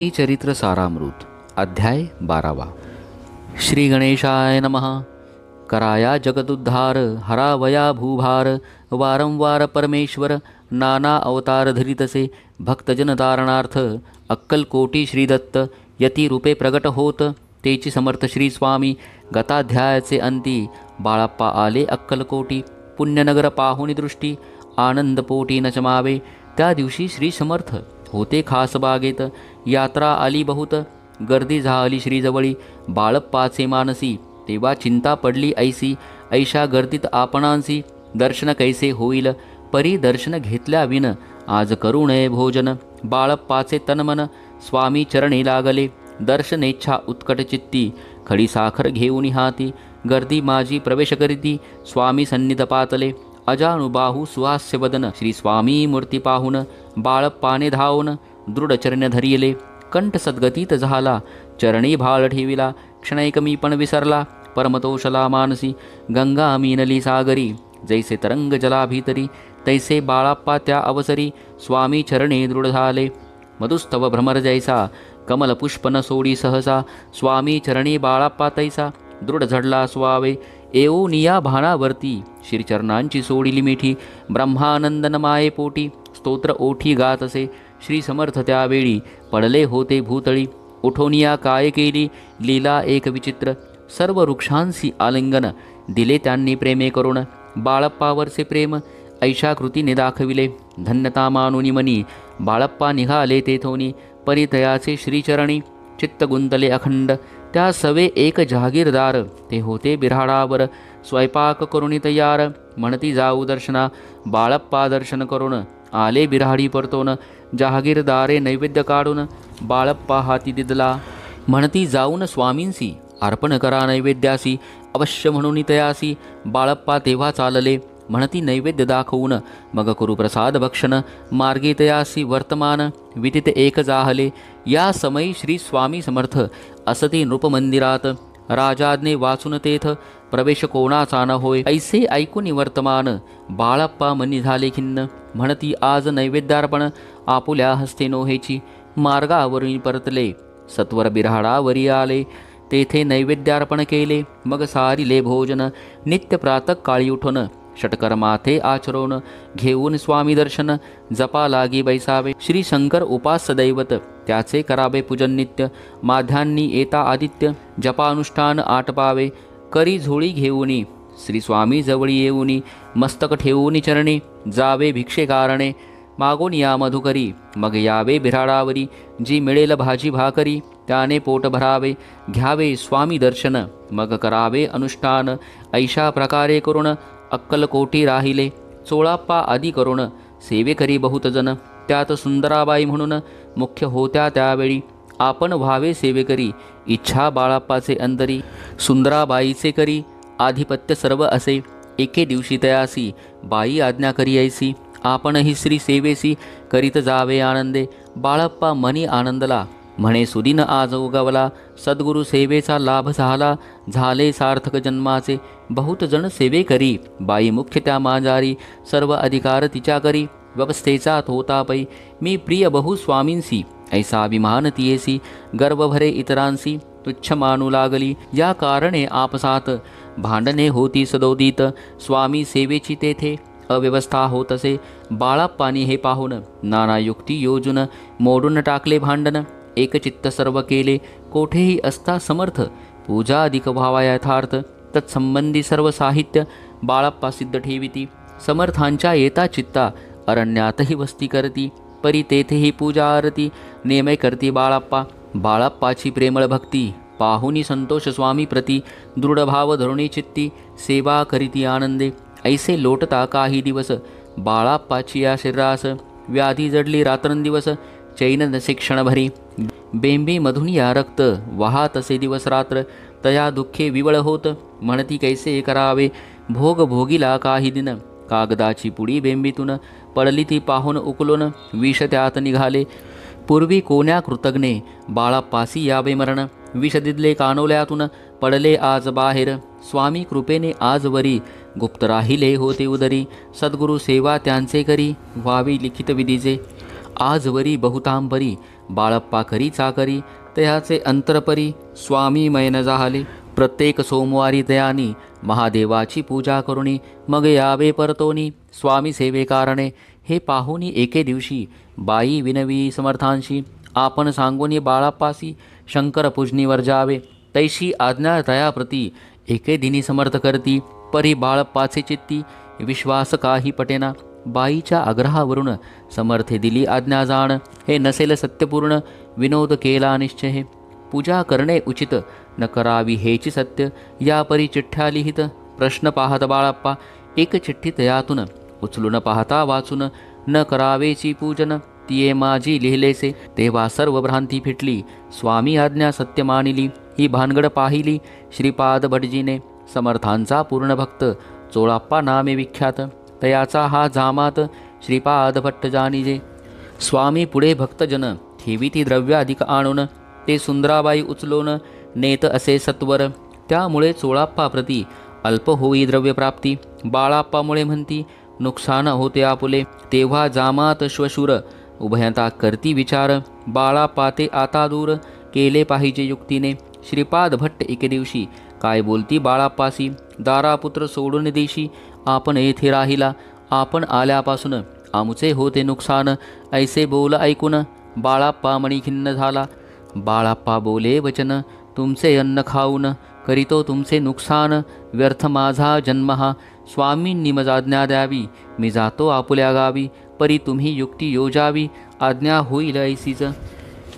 चरित्र सारामृत अध्याय 12। श्री गणेशाय नमः। कराया जगदुद्धार हरावया भूभार वारंवार परमेश्वर नाना अवतार धरितसे भक्तजन तारणार्थ अक्कलकोटी श्रीदत्त यती रूपे प्रगट होत तेची समर्थ श्री स्वामी गताध्यायाचे अंती बाळप्पा आले अक्कलकोटी पुण्यनगर पाहुणी दृष्टी आनंदपोटी न चमावे। त्या दिवशी श्री समर्थ होते खास बागेत यात्रा आली बहुत गर्दी झाली श्रीजवळी बाळप्पाचे मानसी तेव्हा चिंता पडली ऐसी ऐशा गर्दीत आपणांसी दर्शन कैसे होईल परी दर्शन घेतल्या विन आज करू नये भोजन। बाळप्पाचे तनमन स्वामी चरणी लागले दर्शनेच्छा उत्कट चित्ती खडी साखर घेऊन हाती गर्दी माझी प्रवेश करीती स्वामी सन्निध पातले अजानुबाहू सुहास्य वदन श्री स्वामी मूर्ती पाहून बाळप्पाने धावून दृढचरण धरिले कंठ सद्गतीत झाला चरणी भाळ ठेविला क्षणैक मी पण विसरला परमतोषला मानसी गंगा मीनली सागरी जैसे तरंग जला भीतरी तैसे बाळप्पा त्या अवसरी स्वामी चरणी दृढ झाले मधुस्तव भ्रमर जैसा कमल पुष्पन सोडी सहसा स्वामी चरणी बाळप्पा तैसा दृढ झडला स्वावे एवनिया भानावरती श्रीचरणांची सोडिली मिठी ब्रह्मानंदन माये पोटी स्तोत्र ओठी गात असे श्री समर्थ त्यावेळी पडले होते भूतळी उठोनिया काय केली लीला एक विचित्र सर्व वृक्षांसी आलिंगन दिले त्यांनी प्रेमे करुण बाळप्पावरचे प्रेम ऐशा कृतीने दाखविले धन्यता मानुनी मनी बाळप्पा निघाले तेथोनी परितयाचे श्रीचरणी चित्त गुंतले अखंड त्या सवे एक जहागीरदार ते होते बिऱ्हाडावर स्वयंपाक करुणी तयार म्हणती जाऊ दर्शना बाळप्पा दर्शन करून आले बिऱ्हाडी परतोन जहागीरदारे नैवेद्य काढून बाळप्पा हाती दिदला म्हणती जाऊन स्वामींसी अर्पण करा नैवेद्यासी अवश्य म्हणून तयासी बाळप्पा तेव्हा चालले म्हणती नैवेद्य दाखवून मग करू प्रसाद भक्षण मार्गी तयासी वर्तमान विदित एक जाहले या समयी श्री स्वामी समर्थ असती नृपमंदिरात राजाज्ञे वाचून तेथ प्रवेश कोणाचा न होय ऐसे ऐकून वर्तमान बाळप्पा मनी झाले खिन्न म्हणती आज नैवेद्यार्पण आपुल्या हस्ते नोहेची मार्गावरून परतले सत्वर बिऱ्हाडावरी आले तेथे नैवेद्यार्पण केले मग सारिले भोजन नित्य प्रातः काळी उठून षटकर माथे आचरून घेऊन स्वामी दर्शन जपा लागी बैसावे श्री शंकर उपास दैवत त्याचे करावे पूजन नित्य माध्यान्नी येता आदित्य जपानुष्ठान आटपावे करी झोळी घेऊनी श्री स्वामी जवळी येऊनी मस्तक ठेवूनी चरणी जावे भिक्षे कारणे मागून या मधुकरी मग यावे बिऱ्हाडावरी जी मिळेल भाजी भाकरी त्याने पोट भरावे घ्यावे स्वामी दर्शन मग करावे अनुष्ठान ऐशा प्रकारे करुण अक्कलकोटी राहिले चोळाप्पा आदी करुण सेवेकरी बहुत जन त्यात सुंदराबाई म्हणून मुख्य होत्या त्यावेळी आपण व्हावे सेवेकरी इच्छा बाळप्पाचे अंतरी सुंदराबाईचे करी आधिपत्य सर्व असे एके दिवशी तयासी बाई आज्ञा करी ऐसी आपणही श्री सेवेसी करीत जावे आनंदे बाळप्पा मनी आनंदला म्हणे सुदिन आज उगवला सद्गुरु सेवेचा लाभ झाला झाले सार्थक जन्माचे बहुत जण सेवे करी बाई मुख्य त्या मांजारी सर्व अधिकार तिच्या करी व्यवस्थेचा होता पै मी प्रिय बहु स्वामींसी ऐसा अभिमान तियेसी गर्व भरे इतरांसी तुच्छ मानू लागली या कारणे आपसात भांडणे होती सदोदित स्वामी सेवेची तेथे अव्यवस्था होत असे बाळप्पानी हे पाहून नाना युक्ती योजून मोडून टाकले भांडण एकचित्त सर्व केले कोठेही असता समर्थ पूजा अधिक व्हावा यथार्थ तत्संबंधी सर्व साहित्य बाळप्पा सिद्ध ठेविती समर्थांच्या येता चित्ता अरण्यातही वस्ती करती परी तेथेही पूजा आरती नेमे करती बाळप्पा बाळप्पाची प्रेमळ भक्ती पाहुनी संतोष स्वामी प्रती दृढ भाव धरुणी चित्ती सेवा करीती आनंदे ऐसे लोटता काही दिवस बाळप्पाची या शरीरास व्याधी जडली रात्रंदिवस चैन नसे क्षणभरी बेंबी मधून या रक्त वाहात असे दिवस रात्र तया दुःखे विवळ होत म्हणती कैसे करावे भोग भोगीला काही दिन कागदाची पुडी बेंबीतून पडली ती पाहून उकलून विष त्यात निघाले पूर्वी कोण्या कृतज्ञे बाळप्पासी यावे मरण विष दिदले कानोल्यातून पडले आज बाहेर स्वामी कृपेने आजवरी गुप्त राहिले होते उदरी सद्गुरु सेवा त्यांचे करी व्हावी लिखित विधीचे आजवरी बहुतांबरी बाळप्पा करी चाकरी तयाचे अंतरपरी स्वामी मैन जाहले. प्रत्येक सोमवारी तयानी महादेवाची पूजा करुणी मग यावे परतोनी स्वामी सेवे कारणे. हे पाहुनी एके दिवशी बाई विनवी समर्थांशी आपण सांगोनी बाळप्पासी शंकर पूजनीवर जावे. तैशी आज्ञा तयाप्रती एके दिनी समर्थ करती परी बाळप्पाचे चित्ती विश्वास काही पटेना. बाईच्या आग्रहावरून समर्थे दिली आज्ञा जाण. हे नसेल सत्यपूर्ण विनोद केला निश्चय. पूजा करणे उचित न करावी हेची सत्य. या परी चिठ्ठ्या लिहित प्रश्न पाहत बाळप्पा एक चिठ्ठी तयातून उचलून पाहता वाचून न करावेची पूजन तिये माझी लिहिलेसे. तेव्हा सर्व भ्रांती फिटली स्वामी आज्ञा सत्य मानिली. ही भानगड पाहिली श्रीपाद भटजीने समर्थांचा पूर्ण भक्त चोळाप्पा नामे विख्यात. तयाचा हा जामात श्रीपाद भट्ट जाणीजे. स्वामी पुढे भक्तजन ठेवीती द्रव्य अधिक आणून ते सुंदराबाई उचलून नेत असे सत्वर. त्यामुळे चोळाप्पा प्रती अल्प होई द्रव्यप्राप्ती. बाळाप्पामुळे म्हणती नुकसान होते आपुले. तेव्हा जामात श्वशूर उभयता करती विचार. बाळाप्पा ते आता दूर केले पाहिजे युक्तीने. श्रीपाद भट्ट एके दिवशी काय बोलती बाळाप्पासी. दारापुत्र सोडून देशी आपण येथे राहिला. आपण आल्यापासून आमुचे होते नुकसान. ऐसे बोल ऐकून बाळाप्पा मणी खिन्न झाला. बाळाप्पा बोले वचन तुमचे अन्न खाऊन करीतो तुमचे नुकसान. व्यर्थ माझा जन्म हा स्वामींनी मज आज्ञा द्यावी. मी जातो आपुल्या गावी परी तुम्ही युक्ती योजावी. आज्ञा होईल ऐसीच.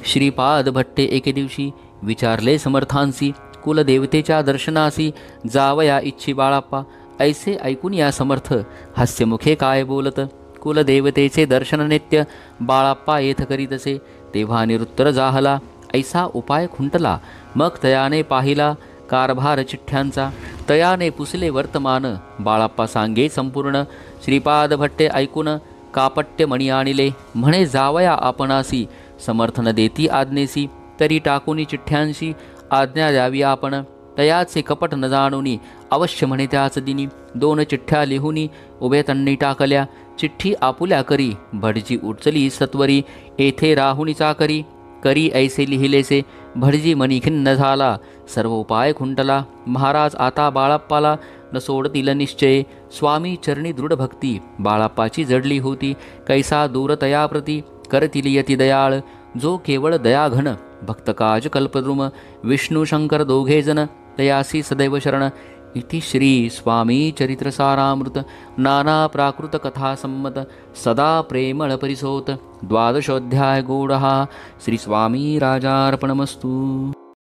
श्रीपाद भट्टे एके दिवशी विचारले समर्थांसी कुलदेवतेच्या दर्शनासी जावया इच्छी बाळाप्पा. ऐसे ऐकून या समर्थ हास्यमुखे काय बोलत. कुलदेवतेचे दर्शन नित्य बाळाप्पा येथ करीतसे. तेव्हा निरुत्तर जाहला ऐसा उपाय खुंटला. मग तयाने पाहिला कारभार चिठ्ठ्यांचा. तयाने पुसले वर्तमान बाळाप्पा सांगे संपूर्ण. श्रीपाद भट्टे ऐकून कापट्य मणी आणिले म्हणे जावया आपणासी. समर्थन देती आज्ञेसी तरी टाकूनी चिठ्ठ्यांशी आज्ञा द्यावी आपण. तयाचे कपट न जाणुनी अवश्य म्हणे त्याच दिनी. 2 चिठ्ठ्या लिहुनी उभे तन्नी टाकल्या. चिठ्ठी आपुल्या करी भटजी उचली सत्वरी. येथे राहुनी चाकरी करी ऐसे लिहिलेसे. भटजी मनी खिन्न झाला सर्व उपाय खुंटला. महाराज आता बाळाप्पाला न सोडतील निश्चय. स्वामी चरणी दृढ भक्ती बाळाप्पाची जडली होती. कैसा दूर तयाप्रती करतील यती दयाळ. जो केवळ दयाघन भक्त काज कल्पद्रुम. विष्णू शंकर दोघे जण तयासी सदैव शरण. इति श्री स्वामी चरित्र सारामृत नाना प्राकृत कथा संमत सदा प्रेमळ परिसोत. 12 अध्याय गूढः. श्री स्वामी राजार्पणमस्तु.